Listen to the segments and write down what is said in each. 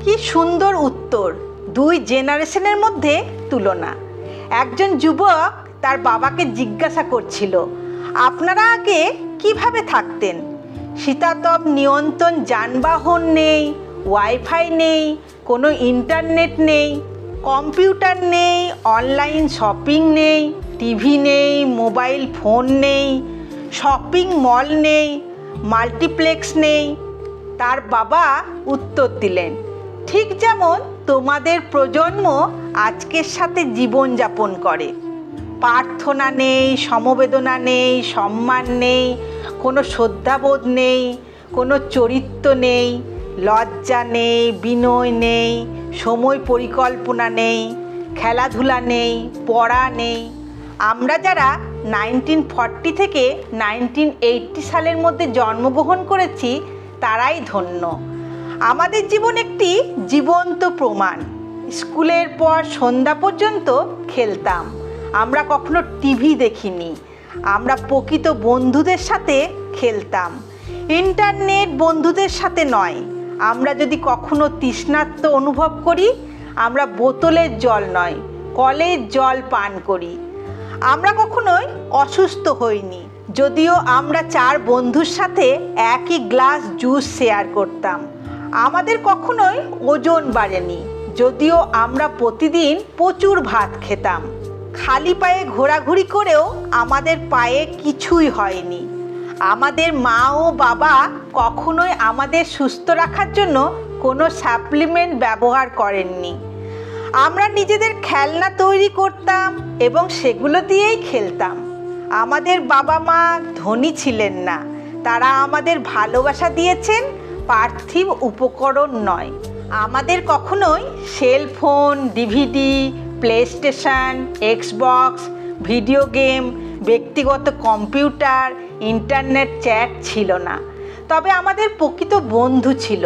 কি সুন্দর উত্তর। দুই জেনারেশনের মধ্যে তুলনা। একজন যুবক তার বাবাকে জিজ্ঞাসা করছিল, আপনারা আগে কিভাবে থাকতেন? শীতাতপ নিয়ন্ত্রণ যানবাহন নেই, ওয়াইফাই নেই, কোনো ইন্টারনেট নেই, কম্পিউটার নেই, অনলাইন শপিং নেই, টিভি নেই, মোবাইল ফোন নেই, শপিং মল নেই, মাল্টিপ্লেক্স নেই। তার বাবা উত্তর দিলেন, ঠিক যেমন তোমাদের প্রজন্ম আজকের সাথে জীবনযাপন করে। প্রার্থনা নেই, সমবেদনা নেই, সম্মান নেই, কোনো শ্রদ্ধাবোধ নেই, কোনো চরিত্র নেই, লজ্জা নেই, বিনয় নেই, সময় পরিকল্পনা নেই, খেলাধুলা নেই, পড়া নেই। আমরা যারা 1940 থেকে 1980 সালের মধ্যে জন্মগ্রহণ করেছি তারাই ধন্য। আমাদের জীবন একটি জীবন্ত প্রমাণ। স্কুলের পর সন্ধ্যা পর্যন্ত খেলতাম। আমরা কখনো টিভি দেখিনি। আমরা প্রকৃত বন্ধুদের সাথে খেলতাম, ইন্টারনেট বন্ধুদের সাথে নয়। আমরা যদি কখনো তৃষ্ণার্ত অনুভব করি, আমরা বোতলের জল নয়, কলের জল পান করি। আমরা কখনোই অসুস্থ হইনি, যদিও আমরা 4 বন্ধুর সাথে একই গ্লাস জুস শেয়ার করতাম। আমাদের কখনোই ওজন বাড়েনি, যদিও আমরা প্রতিদিন প্রচুর ভাত খেতাম। খালি পায়ে ঘোরাঘুরি করেও আমাদের পায়ে কিছুই হয়নি। আমাদের মা ও বাবা কখনোই আমাদের সুস্থ রাখার জন্য কোনো সাপ্লিমেন্ট ব্যবহার করেননি। আমরা নিজেদের খেলনা তৈরি করতাম এবং সেগুলো দিয়েই খেলতাম। আমাদের বাবা মা ধনী ছিলেন না, তারা আমাদের ভালোবাসা দিয়েছেন, পার্থিব উপকরণ নয়। আমাদের কখনোই cellphone, DVD, PlayStation, Xbox, video game, ব্যক্তিগত কম্পিউটার, ইন্টারনেট চ্যাট ছিল না। তবে আমাদের প্রকৃত বন্ধু ছিল।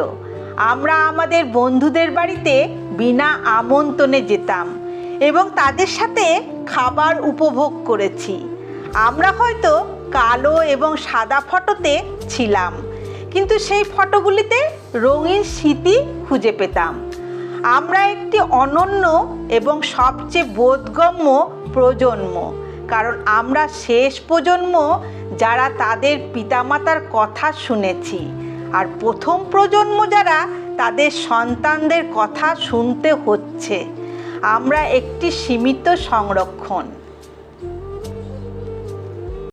আমরা আমাদের বন্ধুদের বাড়িতে বিনা আমন্ত্রণে যেতাম এবং তাদের সাথে খাবার উপভোগ করেছি। আমরা হয়তো কালো এবং সাদা ফটোতে ছিলাম, কিন্তু সেই ফটোগুলিতে রঙিন স্মৃতি খুঁজে পেতাম। আমরা একটি অনন্য এবং সবচেয়ে বোধগম্য প্রজন্ম, কারণ আমরা শেষ প্রজন্ম যারা তাদের পিতামাতার কথা শুনেছি, আর প্রথম প্রজন্ম যারা তাদের সন্তানদের কথা শুনতে হচ্ছে। আমরা একটি সীমিত সংরক্ষণ।